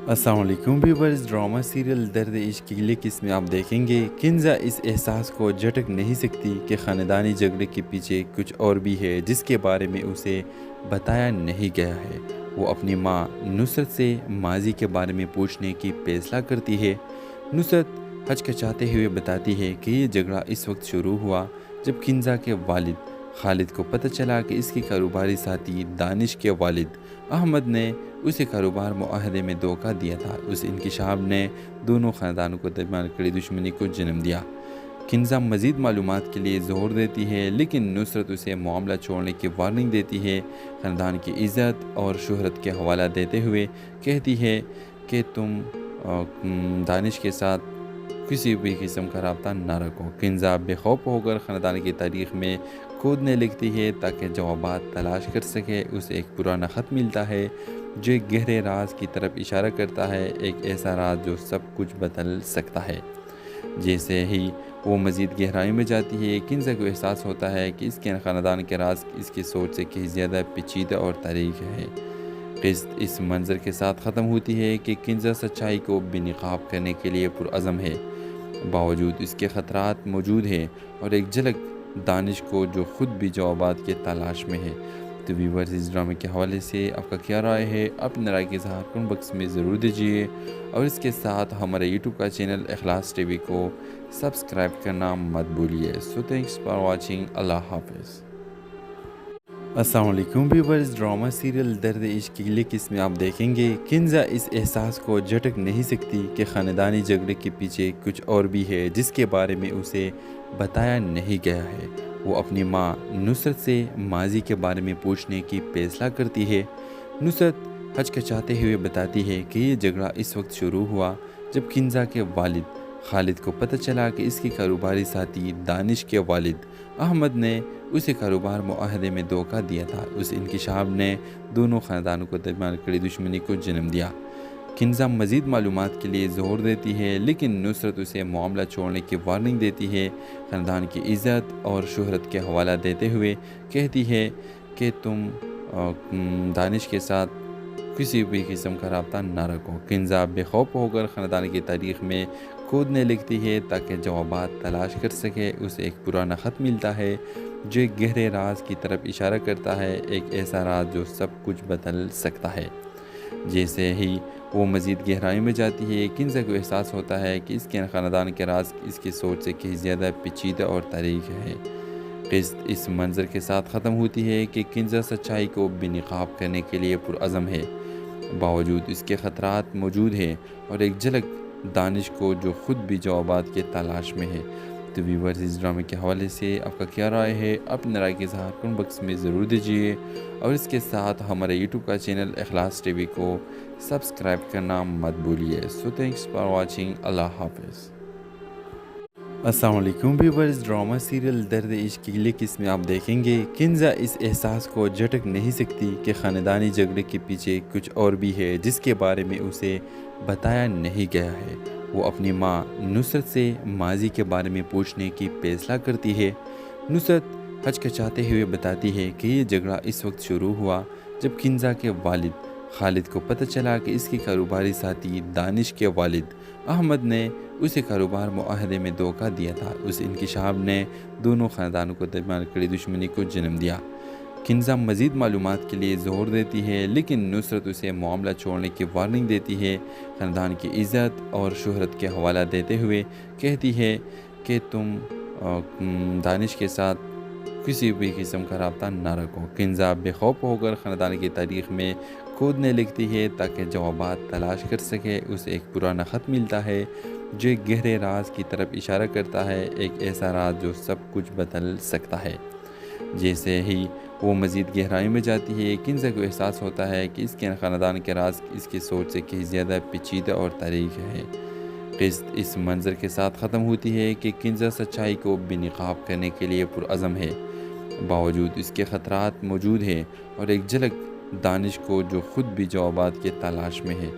अस्सलाम वालेकुम viewers. Drama serial दर्द इश्क की अगली किस्म में आप देखेंगे किंजा इस एहसास को झटक नहीं सकती कि ख़ानदानी झगड़े के पीछे कुछ और भी है जिसके बारे में उसे बताया नहीं गया है। वो अपनी माँ नुसरत से माजी के बारे में पूछने की फैसला करती है। नुसरत हचकचाते हुए बताती है कि ये झगड़ा इस वक्त शुरू हुआ जब किंजा के वालिद खालिद को पता चला कि इसके कारोबारी साथी दानिश के वालिद अहमद ने उसे कारोबार मुआहदे में धोखा दिया था। उस इंकिशाफ ने दोनों ख़ानदानों को दरमियान कड़ी दुश्मनी को जन्म दिया। किंजा मज़ीद मालूमात के लिए ज़ोर देती है लेकिन नुसरत उसे मामला छोड़ने की वार्निंग देती है। ख़ानदान की इज़्ज़त और शोहरत के हवाला देते हुए कहती है कि तुम दानिश के साथ किसी भी किस्म का रब्ता ना रखो। किंजा बेखौफ होकर ख़ानदान की तारीख़ में खोदने लगती है ताकि जवाबात तलाश कर सके। उसे एक पुराना ख़त मिलता है जो एक गहरे राज की तरफ इशारा करता है, एक ऐसा राज जो सब कुछ बदल सकता है। जैसे ही वो मज़ीद गहराई में जाती है, किंजा को एहसास होता है कि इसके ख़ानदान के राज इसकी सोच से कहीं ज़्यादा पेचीदा और तारीख़ है। क़िस्त इस मंज़र के साथ ख़त्म होती है कि किंजा सच्चाई को बेनकाब करने के लिए पुरअज़म है। बावजूद इसके ख़तरात मौजूद हैं और एक झलक दानिश को जो ख़ुद भी जवाबात के तलाश में है। तो व्यूअर्स, इस ड्रामे के हवाले से आपका क्या राय है? अपने राय के इज़हार कमेंट बॉक्स में ज़रूर दीजिए और इसके साथ हमारे यूट्यूब का चैनल इखलास टीवी को सब्सक्राइब करना मत भूलिए। So thanks for watching. अल्लाह हाफ़िज़। अस्सलाम वालेकुम व्यूअर्स। ड्रामा सीरियल दर्द इश्क की अगली किस्म में आप देखेंगे किंजा इस एहसास को झटक नहीं सकती कि ख़ानदानी झगड़े के पीछे कुछ और भी है जिसके बारे में उसे बताया नहीं गया है। वो अपनी माँ नुसरत से माजी के बारे में पूछने की फैसला करती है। नुसरत हचकचाते हुए बताती है कि ये झगड़ा इस वक्त शुरू हुआ जब किंजा के वालिद खालिद को पता चला कि इसके कारोबारी साथी दानिश के वालिद अहमद ने उसे कारोबार मुआहदे में धोखा दिया था। उस इंकिशाफ ने दोनों ख़ानदानों को दरमियान कड़ी दुश्मनी को जन्म दिया। किंजा मज़ीद मालूमात के लिए ज़ोर देती है लेकिन नुसरत उसे मामला छोड़ने की वार्निंग देती है। ख़ानदान की इज़्ज़त और शोहरत के हवाला देते हुए कहती है कि तुम दानिश के साथ किसी भी किस्म का रब्ता ना रखो। किंजा बेखौफ होकर ख़ानदान की तारीख़ में खोदने लगती है ताकि जवाबात तलाश कर सके। उसे एक पुराना ख़त मिलता है जो एक गहरे राज की तरफ इशारा करता है, एक ऐसा राज जो सब कुछ बदल सकता है। जैसे ही वो मज़ीद गहराई में जाती है, किंजा को एहसास होता है कि इसके ख़ानदान के राज इसकी सोच से कहीं ज़्यादा पेचीदा और तारीख़ है। क़िस्त इस मंज़र के साथ ख़त्म होती है कि किंजा सच्चाई को बेनकाब करने के लिए पुरअज़म है। बावजूद इसके ख़तरात मौजूद हैं और एक झलक दानिश को जो ख़ुद भी जवाबात के तलाश में है। तो व्यूअर्स, इस ड्रामे के हवाले से आपका क्या राय है? अपने राय के इज़हार कमेंट बॉक्स में ज़रूर दीजिए और इसके साथ हमारे यूट्यूब का चैनल इखलास टीवी को सब्सक्राइब करना मत भूलिए। So thanks for watching. अल्लाह हाफ़िज़। अस्सलाम वालेकुम व्यूअर्स। ड्रामा सीरियल दर्द इश्क की अगली किस्म में आप देखेंगे किंजा इस एहसास को झटक नहीं सकती कि ख़ानदानी झगड़े के पीछे कुछ और भी है जिसके बारे में उसे बताया नहीं गया है। वो अपनी माँ नुसरत से माजी के बारे में पूछने की फैसला करती है। नुसरत हचकचाते हुए बताती है कि ये झगड़ा इस वक्त शुरू हुआ जब किंजा के वालिद खालिद को पता चला कि इसके कारोबारी साथी दानिश के वालिद अहमद ने उसे कारोबार मुआहदे में धोखा दिया था। उस इंकिशाफ ने दोनों ख़ानदानों को दरमियान कड़ी दुश्मनी को जन्म दिया। किंजा मज़ीद मालूमात के लिए ज़ोर देती है लेकिन नुसरत उसे मामला छोड़ने की वार्निंग देती है। ख़ानदान की इज़्ज़त और शोहरत के हवाला देते हुए कहती है कि तुम दानिश के साथ किसी भी किस्म का रब्ता ना रखो। किंजा बेखौफ होकर ख़ानदान की तारीख़ में खोदने लगती है ताकि जवाबात तलाश कर सके। उसे एक पुराना ख़त मिलता है जो एक गहरे राज की तरफ इशारा करता है, एक ऐसा राज जो सब कुछ बदल सकता है। जैसे ही वो मज़ीद गहराई में जाती है, किंजा को एहसास होता है कि इसके ख़ानदान के राज इसकी सोच से कहीं ज़्यादा पेचीदा और तारीख़ है। क़िस्त इस मंज़र के साथ ख़त्म होती है कि किंजा सच्चाई को बेनकाब करने के लिए पुरअज़म है। बावजूद इसके ख़तरात मौजूद हैं और एक झलक दानिश को जो ख़ुद भी जवाबात के तलाश में है।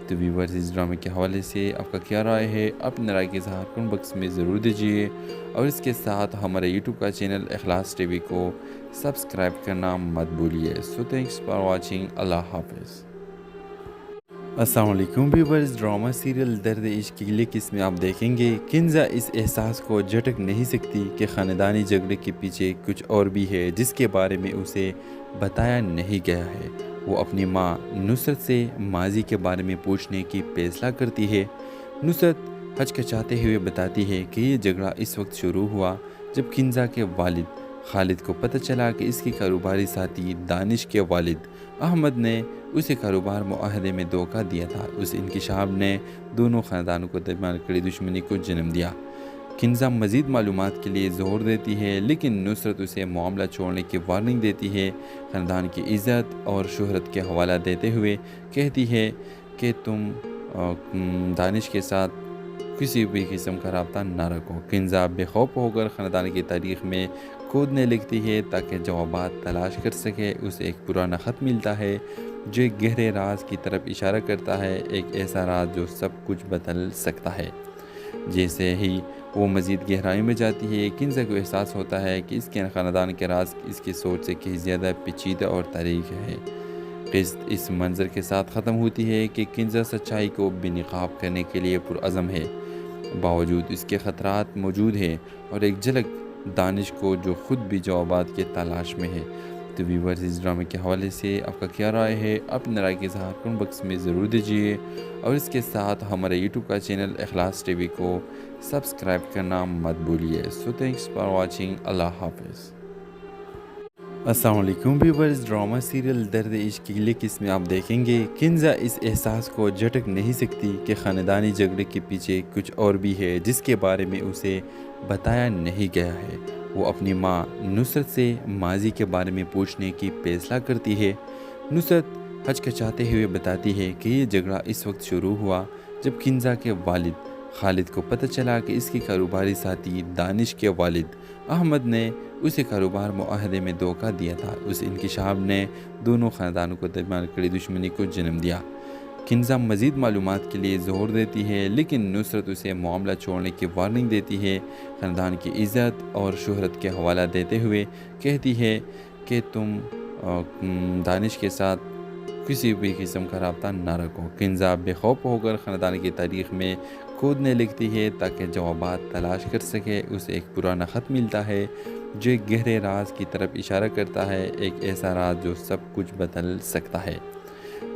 तो व्यूअर्स, इस ड्रामे के हवाले से आपका क्या राय है? अपने राय के इज़हार कमेंट बॉक्स में ज़रूर दीजिए और इसके साथ हमारे यूट्यूब का चैनल इखलास टीवी को सब्सक्राइब करना मत भूलिए। So thanks for watching. अल्लाह हाफ़िज़। अस्सलाम वालेकुम व्यूअर्स। ड्रामा सीरियल दर्द इश्क की अगली किस्म में आप देखेंगे किंजा इस एहसास को झटक नहीं सकती कि ख़ानदानी झगड़े के पीछे कुछ और भी है जिसके बारे में उसे बताया नहीं गया है। वो अपनी माँ नुसरत से माजी के बारे में पूछने की फैसला करती है। नुसरत हचकचाते हुए बताती है कि ये झगड़ा इस वक्त शुरू हुआ जब किंजा के वालिद खालिद को पता चला कि इसके कारोबारी साथी दानिश के वालिद अहमद ने उसे कारोबार मुआहदे में धोखा दिया था। उस इंकिशाफ ने दोनों ख़ानदानों को दरमियान कड़ी दुश्मनी को जन्म दिया। किंजा मज़ीद मालूमात के लिए ज़ोर देती है लेकिन नुसरत उसे मामला छोड़ने की वार्निंग देती है। ख़ानदान की इज़्ज़त और शोहरत के हवाला देते हुए कहती है कि तुम दानिश के साथ किसी भी किस्म का रब्ता ना रखो। किंजा बेखौफ होकर ख़ानदान की तारीख़ में खोदने लगती है ताकि जवाबात तलाश कर सके। उसे एक पुराना ख़त मिलता है जो एक गहरे राज की तरफ इशारा करता है, एक ऐसा राज जो सब कुछ बदल सकता है। जैसे ही वो मज़ीद गहराई में जाती है, किंजा को एहसास होता है कि इसके ख़ानदान के राज इसकी सोच से कहीं ज़्यादा पेचीदा और तारीख है। क़िस्त इस मंज़र के साथ ख़त्म होती है कि किंजा सच्चाई को बेनकाब करने के लिए पुरअज़म है। बावजूद इसके ख़तरात मौजूद हैं और एक झलक दानिश को जो ख़ुद भी जवाबात के तलाश में है। तो व्यूअर्स, इस ड्रामे के हवाले से आपका क्या राय है? अपनी राय के इज़हार कमेंट बॉक्स में ज़रूर दीजिए और इसके साथ हमारे यूट्यूब का चैनल इखलास टीवी को सब्सक्राइब करना मत भूलिए। So thanks for watching. अल्लाह हाफ़िज़। अस्सलाम वालेकुम व्यूअर्स। ड्रामा सीरियल दर्द इश्क की अगली किस्म में आप देखेंगे किंजा इस एहसास को झटक नहीं सकती कि ख़ानदानी झगड़े के पीछे कुछ और भी है जिसके बारे में उसे बताया नहीं गया है। वो अपनी माँ नुसरत से माजी के बारे में पूछने की फैसला करती है। नुसरत हचकचाते हुए बताती है कि ये झगड़ा इस वक्त शुरू हुआ जब किंजा के वालिद खालिद को पता चला कि इसके कारोबारी साथी दानिश के वालिद अहमद ने उसे कारोबार मुआहदे में धोखा दिया था। उस इंकिशाफ ने दोनों ख़ानदानों को दरमियान कड़ी दुश्मनी को जन्म दिया। किंजा मज़ीद मालूमात के लिए ज़ोर देती है लेकिन नुसरत उसे मामला छोड़ने की वार्निंग देती है। ख़ानदान की इज़्ज़त और शोहरत के हवाला देते हुए कहती है कि तुम दानिश के साथ किसी भी किस्म का रब्ता ना रखो। किंजा बेखौफ होकर ख़ानदान की तारीख़ में खोदने लगती है ताकि जवाबात तलाश कर सके। उसे एक पुराना ख़त मिलता है जो एक गहरे राज की तरफ इशारा करता है, एक ऐसा राज जो सब कुछ बदल सकता है।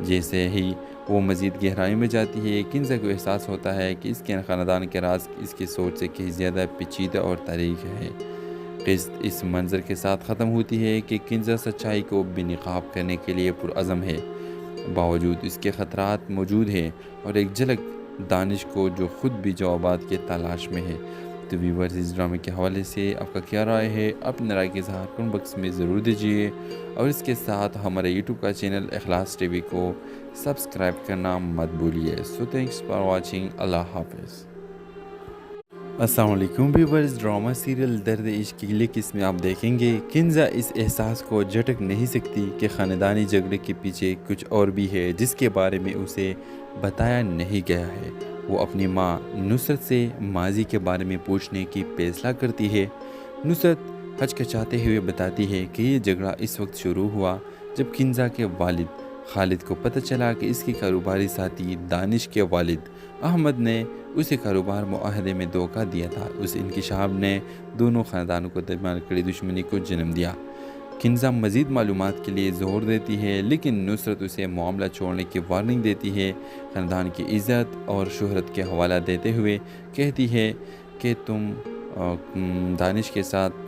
जैसे ही वो मज़ीद गहराई में जाती है, किंजा को एहसास होता है कि इसके ख़ानदान के राज इसकी सोच से कहीं ज़्यादा पेचीदा और तारीख है। क़िस्त इस मंज़र के साथ ख़त्म होती है कि किंजा सच्चाई को बेनकाब करने के लिए पुरअज़म है। बावजूद इसके ख़तरात मौजूद हैं और एक झलक दानिश को जो ख़ुद भी जवाबात के तलाश में है। तो व्यूअर्स, इस ड्रामे के हवाले से आपका क्या राय है? अपनी राय के इज़हार कमेंट बॉक्स में ज़रूर दीजिए और इसके साथ हमारे यूट्यूब का चैनल इखलास टीवी को सब्सक्राइब करना मत भूलिए। So thanks for watching. अल्लाह हाफ़िज़। अस्सलाम वालेकुम व्यूअर्स। ड्रामा सीरियल दर्द इश्क की अगली किस्म में आप देखेंगे किंजा इस एहसास को झटक नहीं सकती कि ख़ानदानी झगड़े के पीछे कुछ और भी है जिसके बारे में उसे बताया नहीं गया है। वो अपनी माँ नुसरत से माजी के बारे में पूछने की फैसला करती है। नुसरत हचकचाते हुए बताती है कि ये झगड़ा इस वक्त शुरू हुआ जब किंजा के वालिद खालिद को पता चला कि इसके कारोबारी साथी दानिश के वालिद अहमद ने उसे कारोबार मुआहदे में धोखा दिया था। उस इंकिशाफ ने दोनों ख़ानदानों को दरमियान कड़ी दुश्मनी को जन्म दिया। किंजा मज़ीद मालूमात के लिए ज़ोर देती है लेकिन नुसरत उसे मामला छोड़ने की वार्निंग देती है। ख़ानदान की इज़्ज़त और शोहरत के हवाला देते हुए कहती है कि तुम दानिश के साथ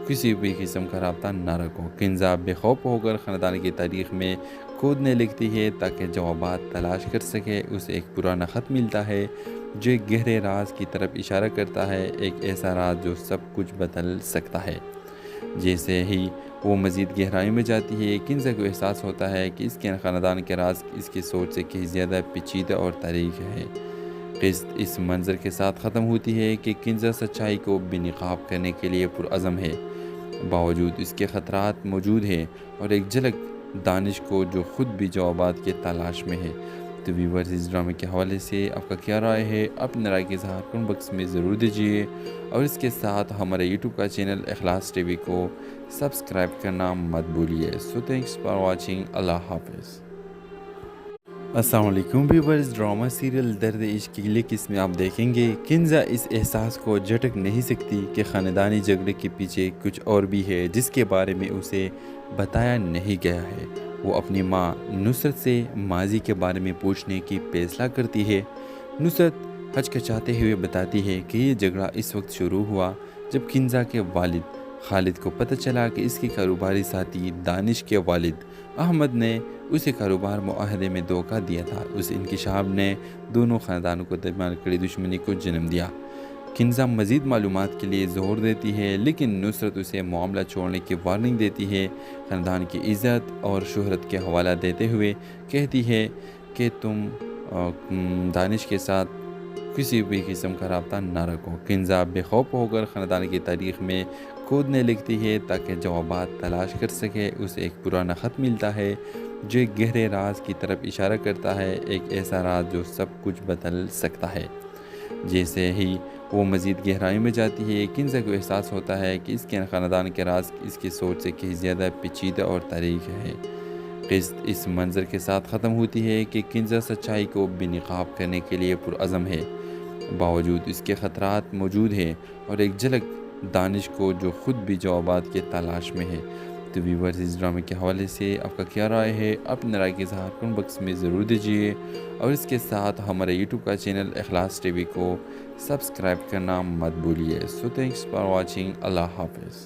किसी भी किस्म का रब्ता ना रखो। किंजा बेखौफ होकर ख़ानदान की तारीख़ में खोदने लगती है ताकि जवाबात तलाश कर सके। उसे एक पुराना ख़त मिलता है जो एक गहरे राज की तरफ इशारा करता है, एक ऐसा राज जो सब कुछ बदल सकता है। जैसे ही वो मज़ीद गहराई में जाती है, किंजा को एहसास होता है कि इसके ख़ानदान के राज इसकी सोच से कहीं ज़्यादा पेचीदा और तारीख है। क़िस्त इस मंज़र के साथ ख़त्म होती है कि किंजा सच्चाई को बेनकाब करने के लिए पुरअज़म है। बावजूद इसके ख़तरात मौजूद हैं और एक झलक दानिश को जो ख़ुद भी जवाबात के तलाश में है। तो व्यूअर्स, इस ड्रामे के हवाले से आपका क्या राय है? अपनी राय के इज़हार कमेंट बॉक्स में ज़रूर दीजिए और इसके साथ हमारे यूट्यूब का चैनल इखलास टीवी को सब्सक्राइब करना मत भूलिए। So thanks for watching. अल्लाह हाफ़िज़। अस्सलाम वालेकुम व्यूअर्स। ड्रामा सीरियल दर्द इश्क की अगली किस्म में आप देखेंगे किंजा इस एहसास को झटक नहीं सकती कि ख़ानदानी झगड़े के पीछे कुछ और भी है जिसके बारे में उसे बताया नहीं गया है। वो अपनी माँ नुसरत से माजी के बारे में पूछने की फैसला करती है। नुसरत हचकचाते हुए बताती है कि ये झगड़ा इस वक्त शुरू हुआ जब किंजा के वालिद खालिद को पता चला कि इसके कारोबारी साथी दानिश के वालिद अहमद ने उसे कारोबार मुआहदे में धोखा दिया था। उस इंकिशाफ ने दोनों ख़ानदानों को दरमियान कड़ी दुश्मनी को जन्म दिया। किंजा मज़ीद मालूमात के लिए ज़ोर देती है लेकिन नुसरत उसे मामला छोड़ने की वार्निंग देती है। ख़ानदान की इज़्ज़त और शोहरत के हवाला देते हुए कहती है कि तुम दानिश के साथ किसी भी किस्म का रब्ता ना रखो। किंजा बेखौफ होकर ख़ानदान की तारीख़ में खोदने लगती है ताकि जवाबात तलाश कर सके। उसे एक पुराना ख़त मिलता है जो एक गहरे राज की तरफ इशारा करता है, एक ऐसा राज जो सब कुछ बदल सकता है। जैसे ही वो मज़ीद गहराई में जाती है, किंजा को एहसास होता है कि इसके ख़ानदान के राज इसकी सोच से कहीं ज़्यादा पेचीदा और तारीख़ है। क़िस्त इस मंज़र के साथ ख़त्म होती है कि किंजा सच्चाई को बेनकाब करने के लिए पुरअज़म है। बावजूद इसके ख़तरात मौजूद हैं और एक झलक दानिश को जो ख़ुद भी जवाबात के तलाश में है। तो व्यूअर्स, इस ड्रामे के हवाले से आपका क्या राय है? अपने राय के इज़हार कमेंट बॉक्स में ज़रूर दीजिए और इसके साथ हमारे यूट्यूब का चैनल इखलास टीवी को सब्सक्राइब करना मत भूलिए। So thanks for watching. अल्लाह हाफ़िज़।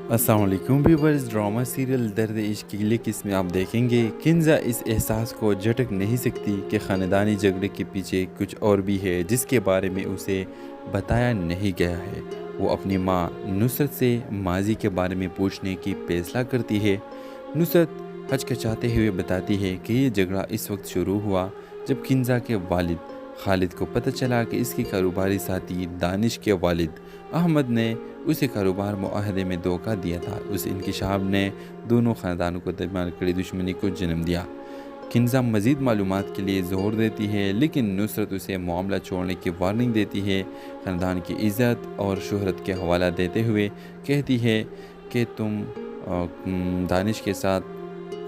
अस्सलाम वालेकुम व्यूअर्स। ड्रामा सीरियल दर्द इश्क की अगली किस्म में आप देखेंगे किंजा इस एहसास को झटक नहीं सकती कि ख़ानदानी झगड़े के पीछे कुछ और भी है जिसके बारे में उसे बताया नहीं गया है। वो अपनी माँ नुसरत से माजी के बारे में पूछने की फैसला करती है। नुसरत हचकचाते हुए बताती है कि ये झगड़ा इस वक्त शुरू हुआ जब किंजा के वालिद खालिद को पता चला कि इसके कारोबारी साथी दानिश के वालिद अहमद ने उसे कारोबार मुआहदे में धोखा दिया था। उस इंकिशाफ ने दोनों ख़ानदानों को दरमियान कड़ी दुश्मनी को जन्म दिया। किंजा मज़ीद मालूमात के लिए ज़ोर देती है लेकिन नुसरत उसे मामला छोड़ने की वार्निंग देती है। ख़ानदान की इज़्ज़त और शोहरत के हवाला देते हुए कहती है कि तुम दानिश के साथ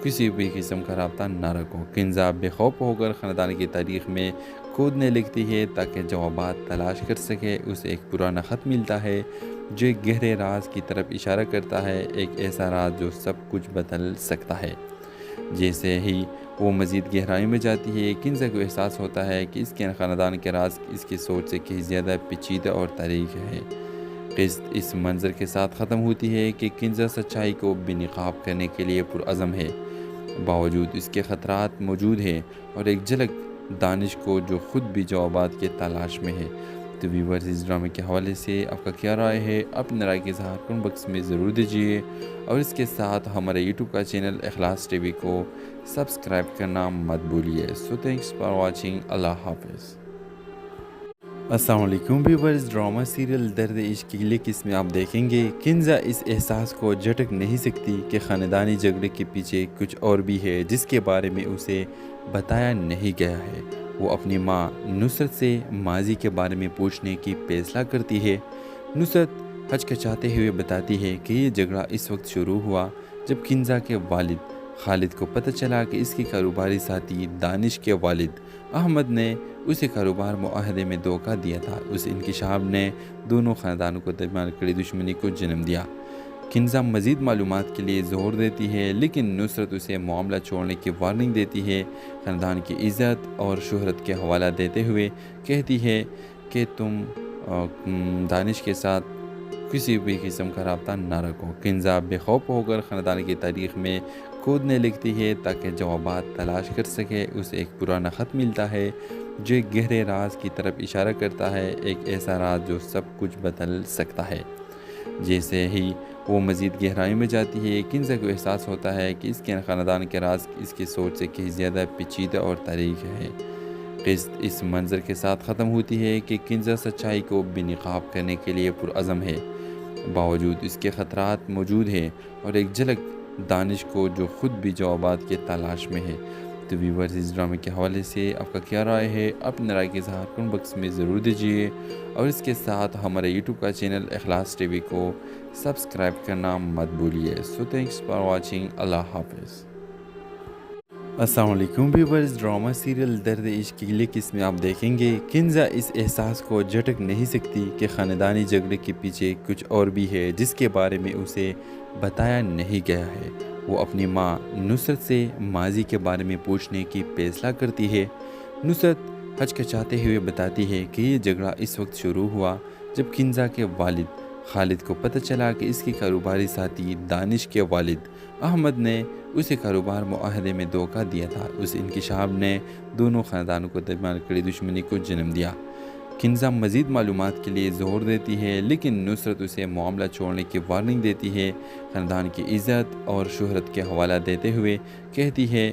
किसी भी किस्म का रब्ता ना रखो। किंजा बेखौफ होकर ख़ानदान की तारीख़ में खोदने लगती है ताकि जवाबात तलाश कर सके। उसे एक पुराना ख़त मिलता है जो एक गहरे राज की तरफ इशारा करता है, एक ऐसा राज जो सब कुछ बदल सकता है। जैसे ही वो मज़ीद गहराई में जाती है, किंजा को एहसास होता है कि इसके ख़ानदान के राज इसकी सोच से कहीं ज़्यादा पेचीदा और तारीख़ है। क़िस्त इस मंज़र के साथ ख़त्म होती है कि किंजा सच्चाई को बेनकाब करने के लिए पुरअज़म है। बावजूद इसके ख़तरात मौजूद हैं और एक झलक दानिश को जो ख़ुद भी जवाबात के तलाश में है। तो व्यूअर्स, इस ड्रामे के हवाले से आपका क्या राय है? अपने राय के इज़हार कमेंट बॉक्स में ज़रूर दीजिए और इसके साथ हमारे यूट्यूब का चैनल इखलास टीवी को सब्सक्राइब करना मत भूलिए। So thanks for watching. अल्लाह हाफ़िज़। अस्सलाम वालेकुम व्यूअर्स। ड्रामा सीरियल दर्द इश्क की अगली किस्म में आप देखेंगे किंजा इस एहसास को झटक नहीं सकती कि ख़ानदानी झगड़े के पीछे कुछ और भी है जिसके बारे में उसे बताया नहीं गया है। वो अपनी माँ नुसरत से माजी के बारे में पूछने की फैसला करती है। नुसरत हचकचाते हुए बताती है कि ये झगड़ा इस वक्त शुरू हुआ जब किंजा के वालिद खालिद को पता चला कि इसके कारोबारी साथी दानिश के वालिद अहमद ने उसे कारोबार मुआहदे में धोखा दिया था। उस इंकिशाफ ने दोनों ख़ानदानों को दरमियान कड़ी दुश्मनी को जन्म दिया। किंजा मज़ीद मालूमात के लिए ज़ोर देती है लेकिन नुसरत उसे मामला छोड़ने की वार्निंग देती है। ख़ानदान की इज़्ज़त और शोहरत के हवाला देते हुए कहती है कि तुम दानिश के साथ किसी भी किस्म का रब्ता ना रखो। किंजा बेखौफ होकर ख़ानदान की तारीख़ में खोदने लगती है ताकि जवाबात तलाश कर सके। उसे एक पुराना ख़त मिलता है जो एक गहरे राज की तरफ इशारा करता है, एक ऐसा राज जो सब कुछ बदल सकता है। जैसे ही वो मज़ीद गहराई में जाती है, किंजा को एहसास होता है कि इसके ख़ानदान के राज इसकी सोच से कहीं ज़्यादा पेचीदा और तारीख़ है। क़िस्त इस मंज़र के साथ ख़त्म होती है कि किंजा सच्चाई को बेनकाब करने के लिए पुरअज़म है। बावजूद इसके ख़तरात मौजूद हैं और एक झलक दानिश को जो ख़ुद भी जवाबात के तलाश में है। तो व्यूअर्स, इस ड्रामे के हवाले से आपका क्या राय है? अपने राय के इज़हार कमेंट बॉक्स में ज़रूर दीजिए और इसके साथ हमारे यूट्यूब का चैनल इखलास टीवी को सब्सक्राइब करना मत भूलिए। So thanks for watching. अल्लाह हाफ़िज़। अस्सलाम वालेकुम व्यूअर्स। ड्रामा सीरियल दर्द इश्क की अगली किस्म में आप देखेंगे किंजा इस एहसास को झटक नहीं सकती कि ख़ानदानी झगड़े के पीछे कुछ और भी है जिसके बारे में उसे बताया नहीं गया है। वो अपनी माँ नुसरत से माजी के बारे में पूछने की फैसला करती है। नुसरत हचकचाते हुए बताती है कि ये झगड़ा इस वक्त शुरू हुआ जब किंजा के वालिद खालिद को पता चला कि इसके कारोबारी साथी दानिश के वालिद अहमद ने उसे कारोबार मुआहदे में धोखा दिया था। उस इंकिशाफ ने दोनों ख़ानदानों को दरमियान कड़ी दुश्मनी को जन्म दिया। किंजा मज़ीद मालूमात के लिए ज़ोर देती है लेकिन नुसरत उसे मामला छोड़ने की वार्निंग देती है। ख़ानदान की इज़्ज़त और शोहरत के हवाला देते हुए कहती है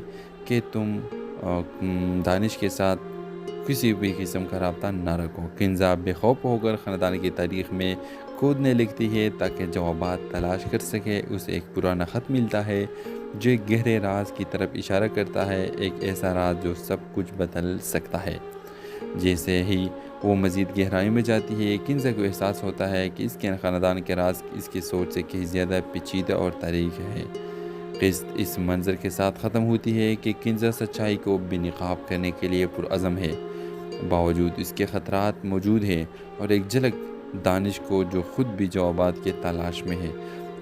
कि तुम दानिश के साथ किसी भी किस्म का रब्ता ना रखो। किंजा बेखौफ होकर ख़ानदान की तारीख़ में खोदने लगती है ताकि जवाबात तलाश कर सके। उसे एक पुराना ख़त मिलता है जो एक गहरे राज की तरफ इशारा करता है, एक ऐसा राज जो सब कुछ बदल सकता है। जैसे ही वो मज़ीद गहराई में जाती है किंजा को एहसास होता है कि इसके ख़ानदान के राज इसकी सोच से कहीं ज़्यादा पेचीदा और तारीख है। क़िस्त इस मंज़र के साथ ख़त्म होती है कि किंजा सच्चाई को बेनकाब करने के लिए पुरअज़म है। बावजूद इसके ख़तरात मौजूद हैं और एक झलक दानिश को जो ख़ुद भी जवाबात के तलाश में है।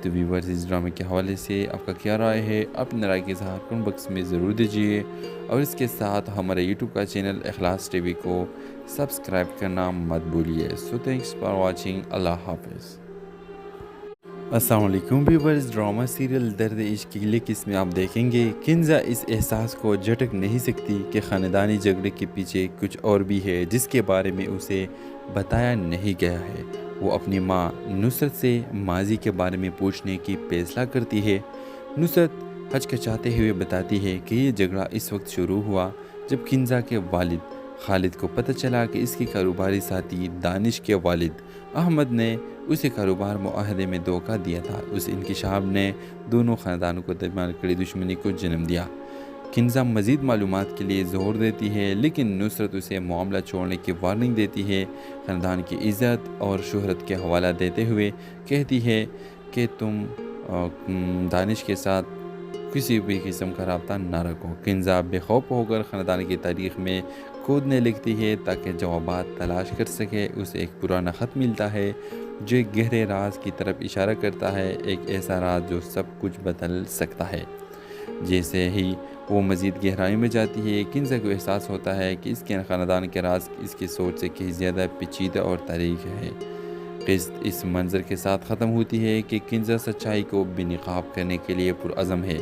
तो व्यूअर्स, इस ड्रामे के हवाले से आपका क्या राय है? अपनी राय के इज़हार कमेंट बॉक्स में ज़रूर दीजिए और इसके साथ हमारे यूट्यूब का चैनल इखलास टीवी को सब्सक्राइब करना मत भूलिए। So thanks for watching. अल्लाह हाफ़िज़। अस्सलाम वालेकुम व्यूअर्स। ड्रामा सीरियल दर्द इश्क की अगली किस्म में आप देखेंगे किंजा इस एहसास को झटक नहीं सकती कि ख़ानदानी झगड़े के पीछे कुछ और भी है जिसके बारे में उसे बताया नहीं गया है। वो अपनी माँ नुसरत से माजी के बारे में पूछने की फैसला करती है। नुसरत हचकचाते हुए बताती है कि ये झगड़ा इस वक्त शुरू हुआ जब किंजा के वालिद खालिद को पता चला कि इसके कारोबारी साथी दानिश के वालिद अहमद ने उसे कारोबार मुआहदे में धोखा दिया था। उस इंकिशाफ ने दोनों ख़ानदानों को दरमियान कड़ी दुश्मनी को जन्म दिया। किंजा मज़ीद मालूमात के लिए ज़ोर देती है लेकिन नुसरत उसे मामला छोड़ने की वार्निंग देती है। ख़ानदान की इज़्ज़त और शोहरत के हवाला देते हुए कहती है कि तुम दानिश के साथ किसी भी किस्म का रब्ता ना रखो। किंजा बेखौफ होकर ख़ानदान की तारीख़ में खोदने लगती है ताकि जवाबात तलाश कर सके। उसे एक पुराना ख़त मिलता है जो एक गहरे राज की तरफ इशारा करता है, एक ऐसा राज जो सब कुछ बदल सकता है। जैसे ही वो मज़ीद गहराई में जाती है किंजा को एहसास होता है कि इसके ख़ानदान के राज इसकी सोच से कहीं ज़्यादा पेचीदा और तारीख है। क़िस्त इस मंज़र के साथ ख़त्म होती है कि किंजा सच्चाई को बेनकाब करने के लिए पुरअज़म है।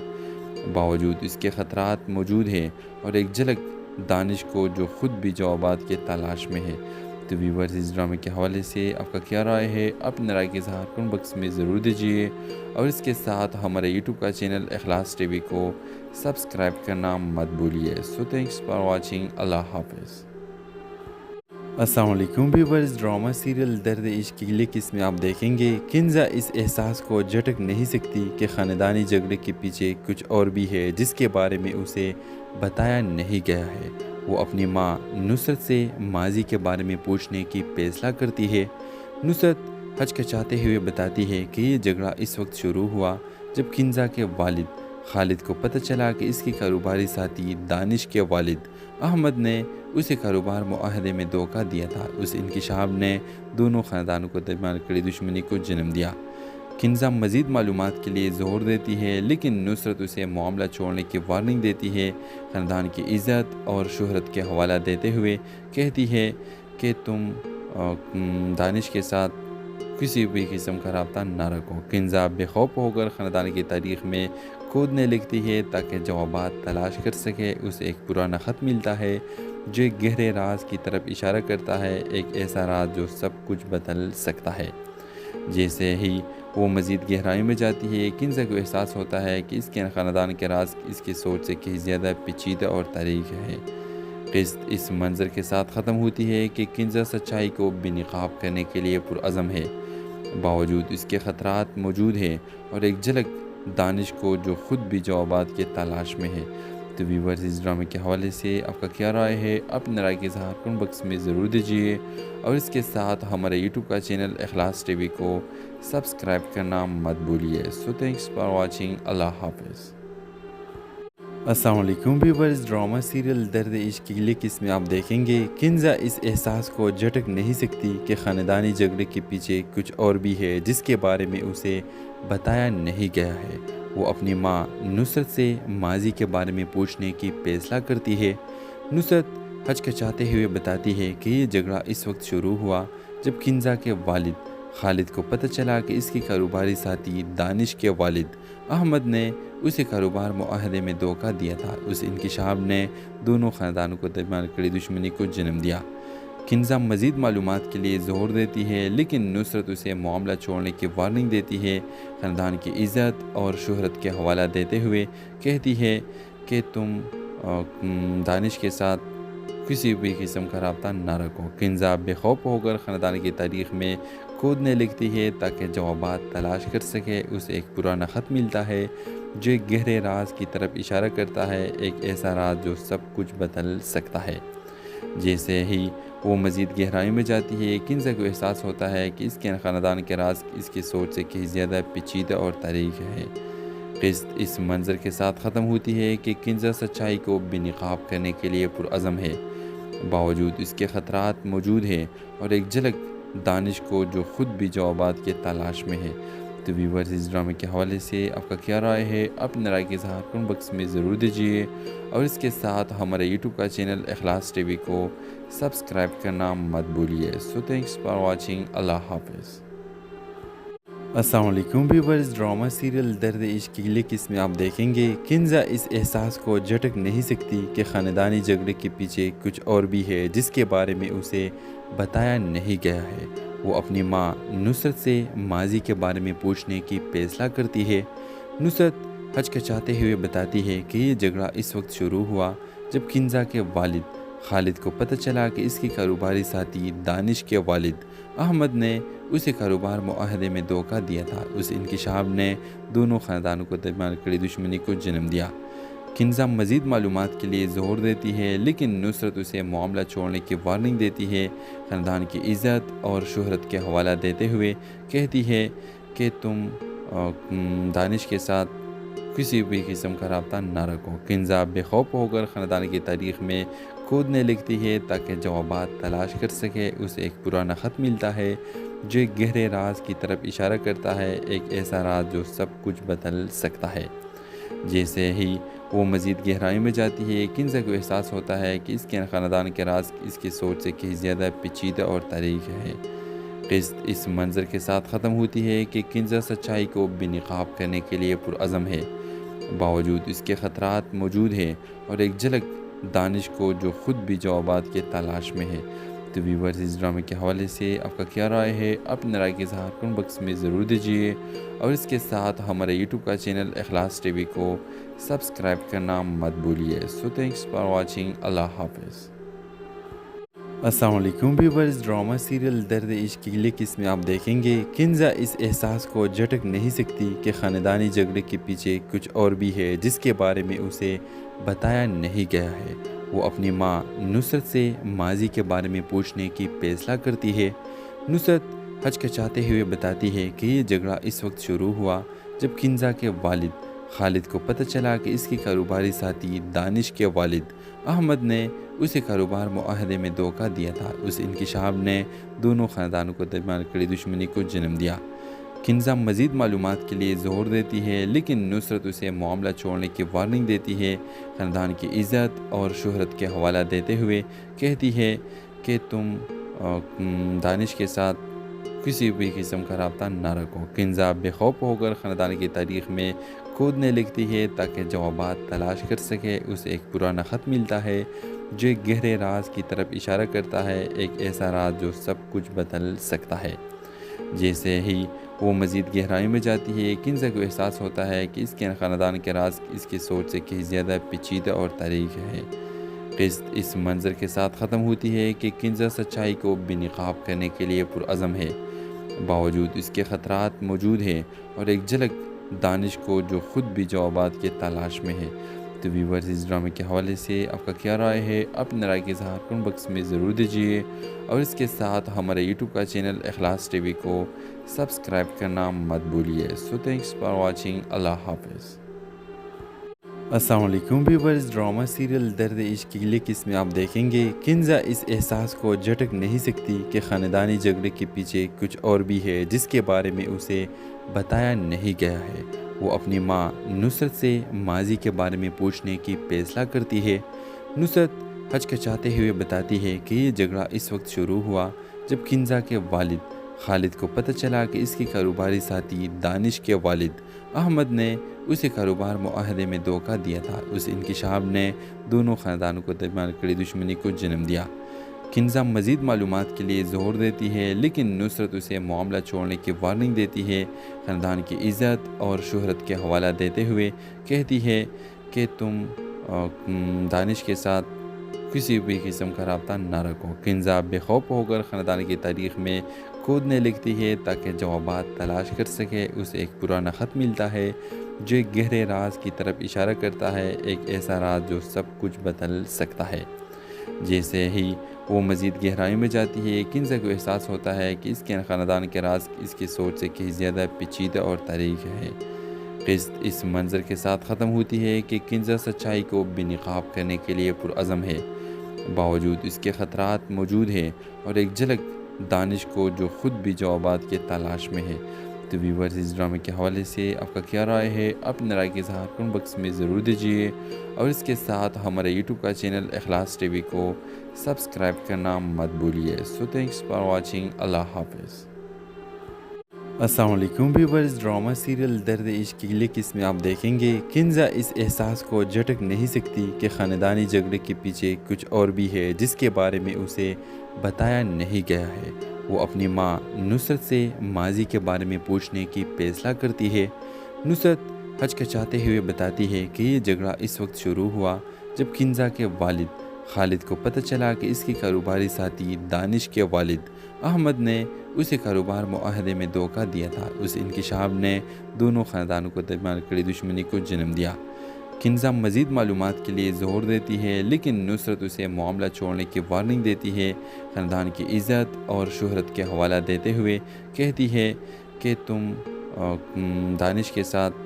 बावजूद इसके ख़तरात मौजूद हैं और एक झलक दानिश को जो ख़ुद भी जवाबात के तलाश में है। तो व्यूअर्स, इस ड्रामे के हवाले से आपका क्या राय है? अपनी राय के इज़हार कमेंट बॉक्स में ज़रूर दीजिए और इसके साथ हमारे यूट्यूब का चैनल इखलास टीवी को सब्सक्राइब करना मत भूलिए। So thanks for watching. अल्लाह हाफ़िज़। अस्सलाम वालेकुम व्यूअर्स। ड्रामा सीरियल दर्द इश्क की अगली किस्म में आप देखेंगे किंजा इस एहसास को झटक नहीं सकती कि ख़ानदानी झगड़े के पीछे कुछ और भी है जिसके बारे में उसे बताया नहीं गया है। वो अपनी माँ नुसरत से माजी के बारे में पूछने की फैसला करती है। नुसरत हचकचाते हुए बताती है कि ये झगड़ा इस वक्त शुरू हुआ जब किंजा के वालिद खालिद को पता चला कि इसके कारोबारी साथी दानिश के वालिद अहमद ने उसे कारोबार मुआहदे में धोखा दिया था। उस इंकिशाफ ने दोनों ख़ानदानों को दरमियान कड़ी दुश्मनी को जन्म दिया। किंजा मज़ीद मालूमात के लिए ज़ोर देती है लेकिन नुसरत उसे मामला छोड़ने की वार्निंग देती है। ख़ानदान की इज़्ज़त और शोहरत के हवाला देते हुए कहती है कि तुम दानिश के साथ किसी भी किस्म का रब्ता ना रखो। किंजा बेखौफ होकर ख़ानदान की तारीख़ में खोदने लगती है ताकि जवाबात तलाश कर सके। उसे एक पुराना ख़त मिलता है जो एक गहरे राज की तरफ इशारा करता है, एक ऐसा राज जो सब कुछ बदल सकता है। जैसे ही वो मज़ीद गहराई में जाती है किंजा को एहसास होता है कि इसके ख़ानदान के राज इसकी सोच से कहीं ज़्यादा पेचीदा और तारीख है। क़िस्त इस मंज़र के साथ ख़त्म होती है कि किंजा सच्चाई को बेनकाब करने के लिए पुरअज़म है। बावजूद इसके ख़तरात मौजूद हैं और एक झलक दानिश को जो ख़ुद भी जवाबात के तलाश में है। तो व्यूअर्स, इस ड्रामे के हवाले से आपका क्या राय है? अपनी राय के इज़हार कमेंट बॉक्स में ज़रूर दीजिए और इसके साथ हमारे यूट्यूब का चैनल इखलास टीवी को सब्सक्राइब करना मत भूलिए। So thanks for watching. अल्लाह हाफ़िज़। अस्सलाम वालेकुम व्यूअर्स। ड्रामा सीरियल दर्द इश्क की अगली किस्म में आप देखेंगे किंजा इस एहसास को झटक नहीं सकती कि ख़ानदानी झगड़े के पीछे कुछ और भी है जिसके बारे में उसे बताया नहीं गया है। वो अपनी माँ नुसरत से माजी के बारे में पूछने की फैसला करती है। नुसरत हचकचाते हुए बताती है कि ये झगड़ा इस वक्त शुरू हुआ जब किंजा के वालिद खालिद को पता चला कि इसके कारोबारी साथी दानिश के वालिद अहमद ने उसे कारोबार मुआहदे में धोखा दिया था। उस इंकिशाफ ने दोनों ख़ानदानों को दरमियान कड़ी दुश्मनी को जन्म दिया। किंजा मज़ीद मालूमात के लिए ज़ोर देती है लेकिन नुसरत उसे मामला छोड़ने की वार्निंग देती है। ख़ानदान की इज़्ज़त और शोहरत के हवाला देते हुए कहती है कि तुम दानिश के साथ किसी भी किस्म का रब्ता ना रखो। किंजा बेखौफ होकर ख़ानदान की तारीख़ में खोदने लगती है ताकि जवाबात तलाश कर सके। उसे एक पुराना ख़त मिलता है जो एक गहरे राज की तरफ इशारा करता है, एक ऐसा राज जो सब कुछ बदल सकता है। जैसे ही वो मज़ीद गहराई में जाती है, किंजा को एहसास होता है कि इसके ख़ानदान के राज इसकी सोच से कहीं ज़्यादा पेचीदा और तारीख़ है। क़िस्त इस मंज़र के साथ ख़त्म होती है कि किंजा सच्चाई को बेनकाब करने के लिए पुरअज़म है। बावजूद इसके ख़तरात मौजूद हैं और एक झलक दानिश को जो ख़ुद भी जवाबात के तलाश में है। तो व्यूअर्स, इस ड्रामे के हवाले से आपका क्या राय है? अपने राय के इज़हार कमेंट बॉक्स में ज़रूर दीजिए और इसके साथ हमारे यूट्यूब का चैनल इखलास टीवी को सब्सक्राइब करना मत भूलिए। So thanks for watching. अल्लाह हाफ़िज़। अस्सलाम वालेकुम व्यूअर्स। ड्रामा सीरियल दर्द इश्क की अगली किस्म में आप देखेंगे किंजा इस एहसास को झटक नहीं सकती कि ख़ानदानी झगड़े के पीछे कुछ और भी है जिसके बारे में उसे बताया नहीं गया है। वो अपनी माँ नुसरत से माजी के बारे में पूछने की फैसला करती है। नुसरत हचकचाते हुए बताती है कि ये झगड़ा इस वक्त शुरू हुआ जब किंजा के वालिद खालिद को पता चला कि इसके कारोबारी साथी दानिश के वालिद अहमद ने उसे कारोबार मुआहदे में धोखा दिया था। उस इंकिशाफ ने दोनों ख़ानदानों को दरमियान कड़ी दुश्मनी को जन्म दिया। किंजा मज़ीद मालूमात के लिए ज़ोर देती है लेकिन नुसरत उसे मामला छोड़ने की वार्निंग देती है। ख़ानदान की इज़्ज़त और शोहरत के हवाला देते हुए कहती है कि तुम दानिश के साथ किसी भी किस्म का रब्ता ना रखो। किंजा बेखौफ होकर ख़ानदान की तारीख़ में खोदने लगती है ताकि जवाबात तलाश कर सके। उसे एक पुराना ख़त मिलता है जो एक गहरे राज की तरफ इशारा करता है, एक ऐसा राज जो सब कुछ बदल सकता है। जैसे ही वो मज़ीद गहराई में जाती है, किंजा को एहसास होता है कि इसके ख़ानदान के राज इसकी सोच से कहीं ज़्यादा पेचीदा और तारीख़ है। क़िस्त इस मंज़र के साथ ख़त्म होती है कि किंजा सच्चाई को बेनकाब करने के लिए पुरअज़म है। बावजूद इसके ख़तरात मौजूद हैं और एक झलक दानिश को जो ख़ुद भी जवाबात के तलाश में है। तो व्यूअर्स, इस ड्रामे के हवाले से आपका क्या राय है? अपने राय के इज़हार कमेंट बॉक्स में ज़रूर दीजिए और इसके साथ हमारे यूट्यूब का चैनल इखलास टीवी को सब्सक्राइब करना मत भूलिए। So thanks for watching. अल्लाह हाफ़िज़। अस्सलाम वालेकुम व्यूअर्स। ड्रामा सीरियल दर्द इश्क की अगली किस्म में आप देखेंगे किंजा इस एहसास को झटक नहीं सकती कि ख़ानदानी झगड़े के पीछे कुछ और भी है जिसके बारे में उसे बताया नहीं गया है। वो अपनी माँ नुसरत से माजी के बारे में पूछने की फैसला करती है। नुसरत हचकचाते हुए बताती है कि ये झगड़ा इस वक्त शुरू हुआ जब किंजा के वालिद खालिद को पता चला कि इसके कारोबारी साथी दानिश के वालिद अहमद ने उसे कारोबार मुआहदे में धोखा दिया था। उस इंकिशाफ ने दोनों ख़ानदानों को दरमियान कड़ी दुश्मनी को जन्म दिया। किंजा मज़ीद मालूमात के लिए ज़ोर देती है लेकिन नुसरत उसे मामला छोड़ने की वार्निंग देती है। ख़ानदान की इज़्ज़त और शोहरत के हवाला देते हुए कहती है कि तुम दानिश के साथ किसी भी किस्म का रब्ता ना रखो। किंजा बेखौफ होकर ख़ानदान की तारीख़ में खोदने लगती है ताकि जवाबात तलाश कर सके। उसे एक पुराना ख़त मिलता है जो एक गहरे राज की तरफ इशारा करता है, एक ऐसा राज जो सब कुछ बदल सकता है। जैसे ही वो मज़ीद गहराई में जाती है, किंजा को एहसास होता है कि इसके ख़ानदान के राज इसकी सोच से कहीं ज़्यादा पेचीदा और तारीख़ है। क़िस्त इस मंज़र के साथ ख़त्म होती है कि किंजा सच्चाई को बेनकाब करने के लिए पुरअज़म है। बावजूद इसके ख़तरात मौजूद हैं और एक झलक दानिश को जो ख़ुद भी जवाबात के तलाश में है। तो व्यूअर्स, इस ड्रामे के हवाले से आपका क्या राय है? अपने राय के इज़हार कमेंट बॉक्स में ज़रूर दीजिए और इसके साथ हमारे यूट्यूब का चैनल इखलास टीवी को सब्सक्राइब करना मत भूलिए। So thanks for watching. अल्लाह हाफ़िज़। अस्सलाम वालेकुम व्यूअर्स। ड्रामा सीरियल दर्द इश्क की अगली किस्म में आप देखेंगे किंजा इस एहसास को झटक नहीं सकती कि ख़ानदानी झगड़े के पीछे कुछ और भी है जिसके बारे में उसे बताया नहीं गया है। वो अपनी माँ नुसरत से माजी के बारे में पूछने की फैसला करती है। नुसरत हचकचाते हुए बताती है कि ये झगड़ा इस वक्त शुरू हुआ जब किंजा के वालिद खालिद को पता चला कि इसके कारोबारी साथी दानिश के वालिद अहमद ने उसे कारोबार मुआहदे में धोखा दिया था। उस इंकिशाफ ने दोनों ख़ानदानों को दरमियान कड़ी दुश्मनी को जन्म दिया। किंजा मज़ीद मालूमात के लिए ज़ोर देती है लेकिन नुसरत उसे मामला छोड़ने की वार्निंग देती है। ख़ानदान की इज़्ज़त और शोहरत के हवाला देते हुए कहती है कि तुम दानिश के साथ किसी भी किस्म का रब्ता ना रखो। किंजा बेखौफ होकर ख़ानदान की तारीख़ में खोदने लगती है ताकि जवाबात तलाश कर सके। उसे एक पुराना ख़त मिलता है जो एक गहरे राज की तरफ इशारा करता है, एक ऐसा राज जो सब कुछ बदल सकता है। जैसे ही वो मज़ीद गहराई में जाती है किंजा को एहसास होता है कि इसके ख़ानदान के राज इसकी सोच से कहीं ज़्यादा पेचीदा और तारीख है। क़िस्त इस मंज़र के साथ ख़त्म होती है कि किंजा सच्चाई को बेनकाब करने के लिए पुरअज़म है। बावजूद इसके ख़तरात मौजूद हैं और एक झलक दानिश को जो ख़ुद भी जवाबात के तलाश में है। तो व्यूअर्स, इस ड्रामे के हवाले से आपका क्या राय है? अपनी राय के इज़हार कमेंट बॉक्स में ज़रूर दीजिए और इसके साथ हमारे यूट्यूब का चैनल इखलास टीवी को सब्सक्राइब करना मत भूलिए। So thanks for watching. अल्लाह हाफ़िज़। अस्सलाम वालेकुम व्यूअर्स। ड्रामा सीरियल दर्द इश्क की अगली किस्म में आप देखेंगे किंजा इस एहसास को झटक नहीं सकती कि ख़ानदानी झगड़े के पीछे कुछ और भी है जिसके बारे में उसे बताया नहीं गया है। वो अपनी माँ नुसरत से माजी के बारे में पूछने की फैसला करती है। नुसरत हचकचाते हुए बताती है कि ये झगड़ा इस वक्त शुरू हुआ जब किंजा के वालिद खालिद को पता चला कि इसके कारोबारी साथी दानिश के वालिद अहमद ने उसे कारोबार मुआहदे में धोखा दिया था। उस इंकिशाफ ने दोनों ख़ानदानों को दरमियान कड़ी दुश्मनी को जन्म दिया। किंजा मज़ीद मालूमात के लिए ज़ोर देती है लेकिन नुसरत उसे मामला छोड़ने की वार्निंग देती है। ख़ानदान की इज़्ज़त और शोहरत के हवाला देते हुए कहती है कि तुम दानिश के साथ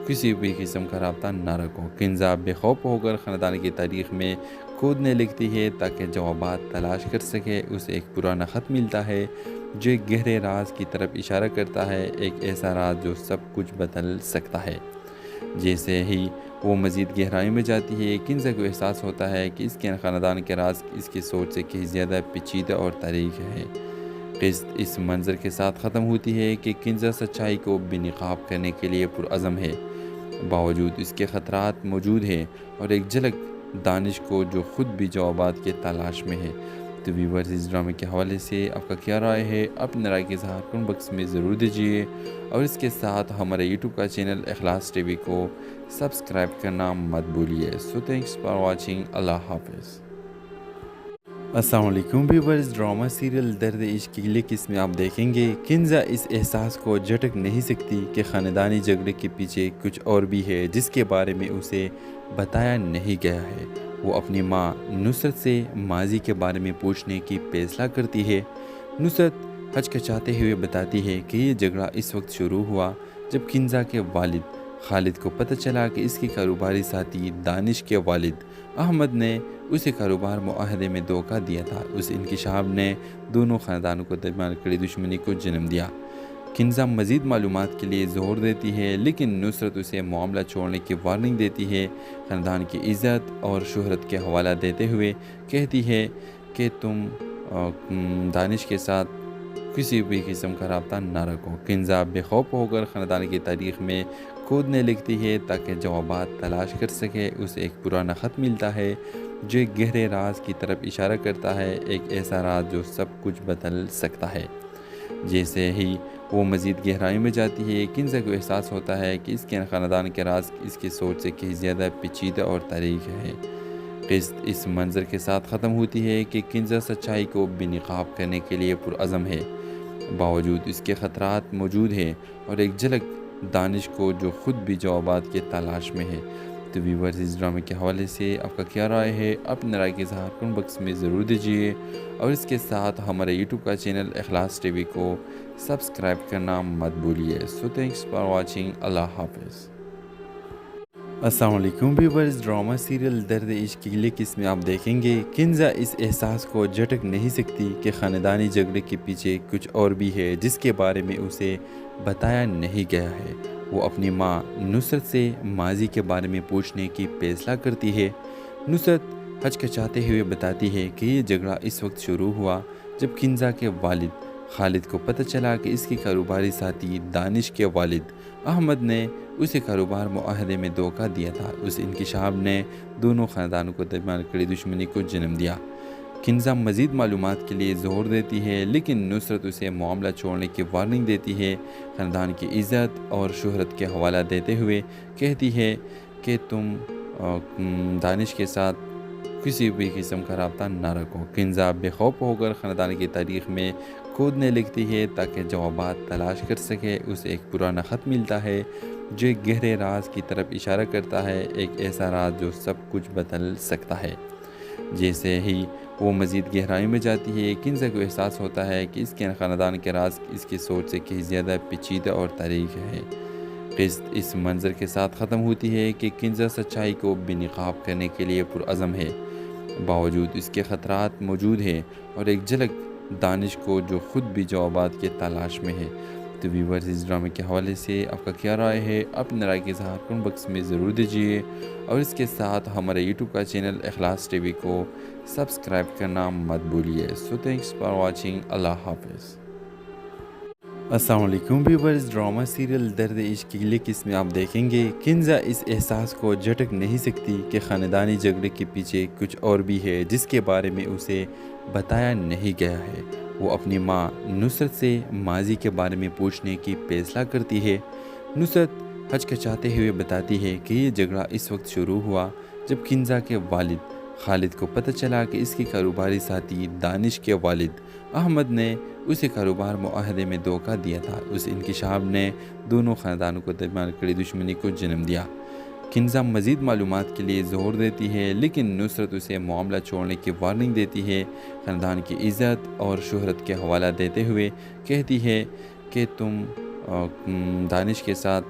किसी भी किस्म का रब्ता ना रखो। किंजा बेखौफ होकर ख़ानदान की तारीख़ में खोदने लगती है ताकि जवाबात तलाश कर सके। उसे एक पुराना ख़त मिलता है जो एक गहरे राज की तरफ इशारा करता है, एक ऐसा राज जो सब कुछ बदल सकता है। जैसे ही वो मज़ीद गहराई में जाती है किंजा को एहसास होता है कि इसके ख़ानदान के राज इसकी सोच से कहीं ज़्यादा पेचीदा और तारीख है। क़िस्त इस मंज़र के साथ ख़त्म होती है कि किंजा सच्चाई को बेनकाब करने के लिए पुरअज़म है। बावजूद इसके ख़तरात मौजूद हैं और एक झलक दानिश को जो ख़ुद भी जवाबात के तलाश में है। तो व्यूअर्स, इस ड्रामे के हवाले से आपका क्या राय है? अपनी राय के इज़हार कमेंट बॉक्स में ज़रूर दीजिए और इसके साथ हमारे यूट्यूब का चैनल इखलास टीवी को सब्सक्राइब करना मत भूलिए। So thanks for watching. अल्लाह हाफ़िज़। अस्सलाम वालेकुम व्यूअर्स। ड्रामा सीरियल दर्द इश्क की अगली किस्म में आप देखेंगे किंजा इस एहसास को झटक नहीं सकती कि ख़ानदानी झगड़े के पीछे कुछ और भी है जिसके बारे में उसे बताया नहीं गया है। वो अपनी माँ नुसरत से माजी के बारे में पूछने की फैसला करती है। नुसरत हचकचाते हुए बताती है कि ये झगड़ा इस वक्त शुरू हुआ जब किंजा के वालिद खालिद को पता चला कि इसके कारोबारी साथी दानिश के वालिद अहमद ने उसे कारोबार मुआहदे में धोखा दिया था। उस इंकिशाफ ने दोनों ख़ानदानों को दरमियान कड़ी दुश्मनी को जन्म दिया। किंजा मज़ीद मालूमात के लिए ज़ोर देती है लेकिन नुसरत उसे मामला छोड़ने की वार्निंग देती है। ख़ानदान की इज़्ज़त और शोहरत के हवाला देते हुए कहती है कि तुम दानिश के साथ किसी भी किस्म का रब्ता ना रखो। किंजा बेखौफ होकर ख़ानदान की तारीख़ में खोदने लगती है ताकि जवाबात तलाश कर सके। उसे एक पुराना ख़त मिलता है जो एक गहरे राज की तरफ इशारा करता है, एक ऐसा राज जो सब कुछ बदल सकता है। जैसे ही वो मज़ीद गहराई में जाती है किंजा को एहसास होता है कि इसके ख़ानदान के राज इसकी सोच से कहीं ज़्यादा पेचीदा और तारीख है। क़िस्त इस मंज़र के साथ ख़त्म होती है कि किंजा सच्चाई को बेनकाब करने के लिए पुरअज़म है। बावजूद इसके ख़तरात मौजूद हैं और एक झलक दानिश को जो ख़ुद भी जवाबात के तलाश में है। तो व्यूअर्स, इस ड्रामे के हवाले से आपका क्या राय है? अपनी राय के इज़हार कमेंट बॉक्स में ज़रूर दीजिए और इसके साथ हमारे यूट्यूब का चैनल इखलास टीवी को सब्सक्राइब करना मत भूलिए। So thanks for watching. अल्लाह हाफ़िज़। अस्सलाम वालेकुम व्यूअर्स। ड्रामा सीरियल दर्द इश्क की अगली किस्म में आप देखेंगे किंजा इस एहसास को झटक नहीं सकती कि ख़ानदानी झगड़े के पीछे कुछ और भी है जिसके बारे में उसे बताया नहीं गया है। वो अपनी माँ नुसरत से माजी के बारे में पूछने की फैसला करती है। नुसरत हचकचाते हुए बताती है कि ये झगड़ा इस वक्त शुरू हुआ जब किंजा के वालिद खालिद को पता चला कि इसके कारोबारी साथी दानिश के वालिद अहमद ने उसे कारोबार मुआहदे में धोखा दिया था। उस इंकिशाफ ने दोनों ख़ानदानों को दरमियान कड़ी दुश्मनी को जन्म दिया। किंजा मज़ीद मालूमात के लिए ज़ोर देती है लेकिन नुसरत उसे मामला छोड़ने की वार्निंग देती है। ख़ानदान की इज़्ज़त और शोहरत के हवाला देते हुए कहती है कि तुम दानिश के साथ किसी भी किस्म का रब्ता ना रखो। किंजा बेखौफ होकर ख़ानदान की तारीख़ में खोदने लगती है ताकि जवाबात तलाश कर सके। उसे एक पुराना ख़त मिलता है जो एक गहरे राज की तरफ इशारा करता है, एक ऐसा राज जो सब कुछ बदल सकता है। जैसे ही वो मज़ीद गहराई में जाती है किंजा को एहसास होता है कि इसके ख़ानदान के राज इसकी सोच से कहीं ज़्यादा पेचीदा और तारीख़ है। क़िस्त इस मंज़र के साथ ख़त्म होती है कि किंजा सच्चाई को बेनकाब करने के लिए पुरअज़म है। बावजूद इसके ख़तरात मौजूद हैं और एक झलक दानिश को जो ख़ुद भी जवाबात के तलाश में है। तो व्यूअर्स, इस ड्रामे के हवाले से आपका क्या राय है? अपने राय के इज़हार कमेंट बॉक्स में ज़रूर दीजिए और इसके साथ हमारे यूट्यूब का चैनल इखलास टीवी को सब्सक्राइब करना मत भूलिए। So thanks for watching. अल्लाह हाफ़िज़। अस्सलाम वालेकुम व्यूअर्स। ड्रामा सीरियल दर्द इश्क की अगली किस्म में आप देखेंगे किंजा इस एहसास को झटक नहीं सकती कि ख़ानदानी झगड़े के पीछे कुछ और भी है जिसके बारे में उसे बताया नहीं गया है। वो अपनी माँ नुसरत से माजी के बारे में पूछने की फैसला करती है। नुसरत हचकचाते हुए बताती है कि ये झगड़ा इस वक्त शुरू हुआ जब किंजा के वालिद खालिद को पता चला कि इसके कारोबारी साथी दानिश के वालिद अहमद ने उसे कारोबार मुआहदे में धोखा दिया था। उस इंकिशाफ ने दोनों ख़ानदानों को दरमियान कड़ी दुश्मनी को जन्म दिया। किंजा मज़ीद मालूमात के लिए ज़ोर देती है लेकिन नुसरत उसे मामला छोड़ने की वार्निंग देती है। ख़ानदान की इज़्ज़त और शोहरत के हवाला देते हुए कहती है कि तुम दानिश के साथ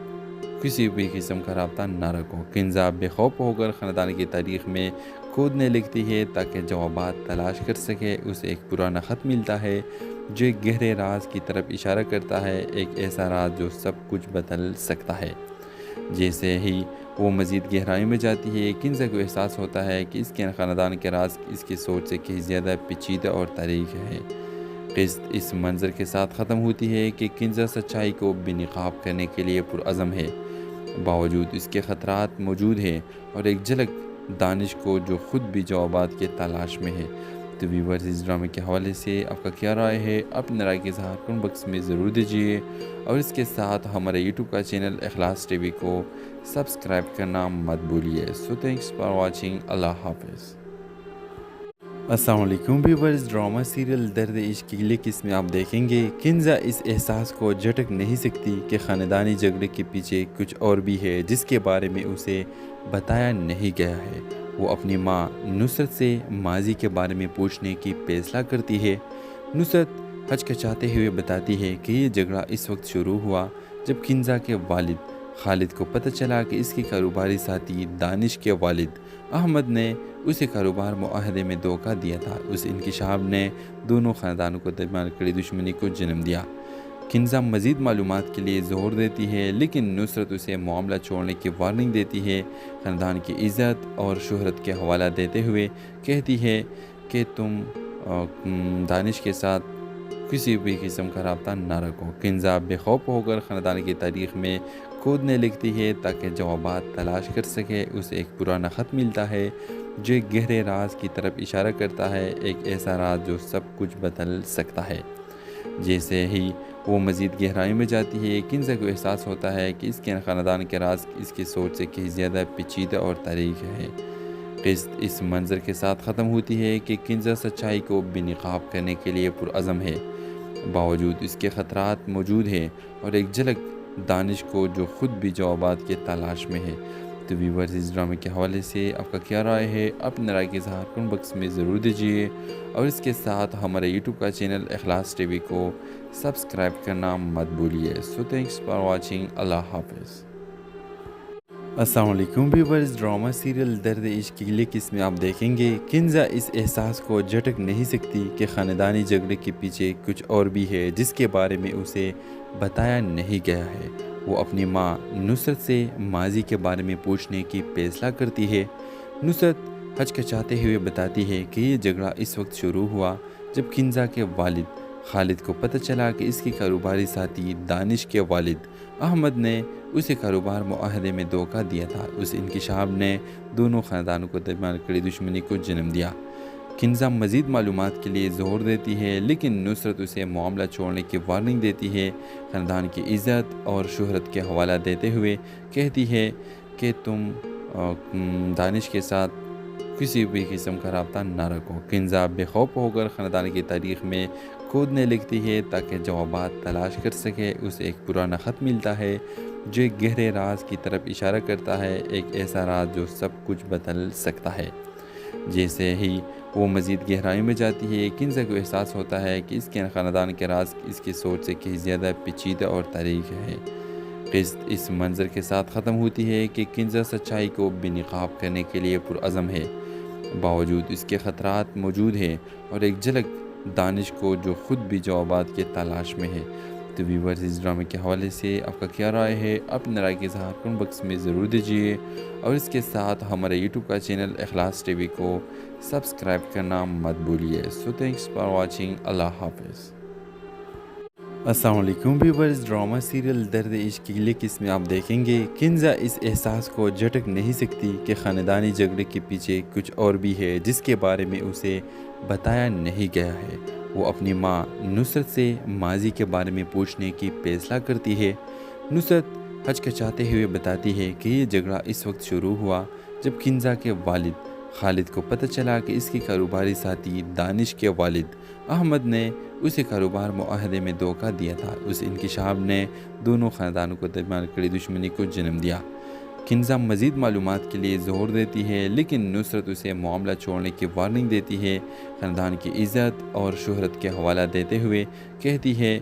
किसी भी किस्म का रब्ता ना रखो। किंजा बेखौफ होकर ख़ानदान की तारीख़ में खोदने लगती है ताकि जवाबात तलाश कर सके। उसे एक पुराना ख़त मिलता है जो एक गहरे राज की तरफ इशारा करता है, एक ऐसा राज जो सब कुछ बदल सकता है। जैसे ही वो मज़ीद गहराई में जाती है किंजा को एहसास होता है कि इसके ख़ानदान के राज इसकी सोच से कहीं ज़्यादा पेचीदा और तारीख़ है। क़िस्त इस मंज़र के साथ ख़त्म होती है कि किंजा सच्चाई को बेनकाब करने के लिए पुरअज़म है। बावजूद इसके ख़तरात मौजूद हैं और एक झलक दानिश को जो ख़ुद भी जवाबात के तलाश में है। तो व्यूअर्स, इस ड्रामे के हवाले से आपका क्या राय है? अपने राय के इज़हार कमेंट बॉक्स में ज़रूर दीजिए और इसके साथ हमारे यूट्यूब का चैनल इखलास टीवी को सब्सक्राइब करना मत भूलिए। So thanks for watching. अल्लाह हाफ़िज़। अस्सलाम वालेकुम व्यूअर्स। ड्रामा सीरियल दर्द इश्क की अगली किस्म में आप देखेंगे किंजा इस एहसास को झटक नहीं सकती कि ख़ानदानी झगड़े के पीछे कुछ और भी है जिसके बारे में उसे बताया नहीं गया है। वो अपनी माँ नुसरत से माजी के बारे में पूछने की फैसला करती है। नुसरत हचकचाते हुए बताती है कि ये झगड़ा इस वक्त शुरू हुआ जब किंजा के वालिद खालिद को पता चला कि इसके कारोबारी साथी दानिश के वालिद अहमद ने उसे कारोबार मुआहदे में धोखा दिया था। उस इंकिशाफ ने दोनों ख़ानदानों को दरमियान कड़ी दुश्मनी को जन्म दिया। किंजा मज़ीद मालूमात के लिए ज़ोर देती है लेकिन नुसरत उसे मामला छोड़ने की वार्निंग देती है। ख़ानदान की इज़्ज़त और शोहरत के हवाला देते हुए कहती है कि तुम दानिश के साथ किसी भी किस्म का रब्ता ना रखो। किंजा बेखौफ होकर ख़ानदान की तारीख़ में खोदने लगती है ताकि जवाबात तलाश कर सके। उसे एक पुराना ख़त मिलता है जो एक गहरे राज की तरफ इशारा करता है, एक ऐसा राज जो सब कुछ बदल सकता है। जैसे ही वो मज़ीद गहराई में जाती है किंजा को एहसास होता है कि इसके ख़ानदान के राज इसकी सोच से कहीं ज़्यादा पेचीदा और तारीख़ है। क़िस्त इस मंज़र के साथ ख़त्म होती है कि किंजा सच्चाई को बेनकाब करने के लिए पुरअज़म है। बावजूद इसके ख़तरात मौजूद हैं और एक झलक दानिश को जो ख़ुद भी जवाबात के तलाश में है। तो व्यूअर्स, इस ड्रामे के हवाले से आपका क्या राय है? अपने राय के इज़हार कमेंट बॉक्स में ज़रूर दीजिए और इसके साथ हमारे यूट्यूब का चैनल इखलास टीवी को सब्सक्राइब करना मत भूलिए। So thanks for watching. अल्लाह हाफ़िज़। अस्सलाम वालेकुम व्यूअर्स। ड्रामा सीरियल दर्द इश्क की अगली किस्म में आप देखेंगे किंजा इस एहसास को झटक नहीं सकती कि ख़ानदानी झगड़े के पीछे कुछ और भी है जिसके बारे में उसे बताया नहीं गया है। वो अपनी माँ नुसरत से माजी के बारे में पूछने की फैसला करती है। नुसरत हचकचाते हुए बताती है कि ये झगड़ा इस वक्त शुरू हुआ जब किंजा के वालिद खालिद को पता चला कि इसके कारोबारी साथी दानिश के वालिद अहमद ने उसे कारोबार मुआहदे में धोखा दिया था। उस इंकिशाफ ने दोनों ख़ानदानों को दरमियान कड़ी दुश्मनी को जन्म दिया। किंजा मज़ीद मालूमात के लिए ज़ोर देती है लेकिन नुसरत उसे मामला छोड़ने की वार्निंग देती है। ख़ानदान की इज़्ज़त और शोहरत के हवाला देते हुए कहती है कि तुम दानिश के साथ किसी भी किस्म का रब्ता ना रखो। किंजा बेखौफ होकर ख़ानदान की तारीख़ में खोदने लगती है ताकि जवाबात तलाश कर सके। उसे एक पुराना ख़त मिलता है जो एक गहरे राज की तरफ इशारा करता है, एक ऐसा राज जो सब कुछ बदल सकता है। जैसे ही वो मज़ीद गहराई में जाती है, किंजा को एहसास होता है कि इसके ख़ानदान के राज इसकी सोच से कहीं ज़्यादा पेचीदा और तारीख है। क़िस्त इस मंज़र के साथ ख़त्म होती है कि किंजा सच्चाई को बेनकाब करने के लिए पुरअज़म है। बावजूद इसके ख़तरात मौजूद हैं और एक झलक दानिश को जो ख़ुद भी जवाबात के तलाश में है। तो व्यूअर्स, इस ड्रामे के हवाले से आपका क्या राय है? अपनी राय के इज़हार कमेंट बॉक्स में ज़रूर दीजिए और इसके साथ हमारे यूट्यूब का चैनल इखलास टीवी को सब्सक्राइब करना मत भूलिए। So thanks for watching. अल्लाह हाफ़िज़। अस्सलाम वालेकुम व्यूअर्स। ड्रामा सीरियल दर्द इश्क की अगली किस्म में आप देखेंगे किंजा इस एहसास को झटक नहीं सकती कि ख़ानदानी झगड़े के पीछे कुछ और भी है जिसके बारे में उसे बताया नहीं गया है। वो अपनी माँ नुसरत से माजी के बारे में पूछने की फैसला करती है। नुसरत हचकचाते हुए बताती है कि ये झगड़ा इस वक्त शुरू हुआ जब किंजा के वालिद खालिद को पता चला कि इसके कारोबारी साथी दानिश के वालिद अहमद ने उसे कारोबार मुआहदे में धोखा दिया था। उस इंकिशाफ ने दोनों ख़ानदानों को दरमियान कड़ी दुश्मनी को जन्म दिया। किंजा मज़ीद मालूमात के लिए ज़ोर देती है लेकिन नुसरत उसे मामला छोड़ने की वार्निंग देती है। ख़ानदान की इज़्ज़त और शोहरत के हवाला देते हुए कहती है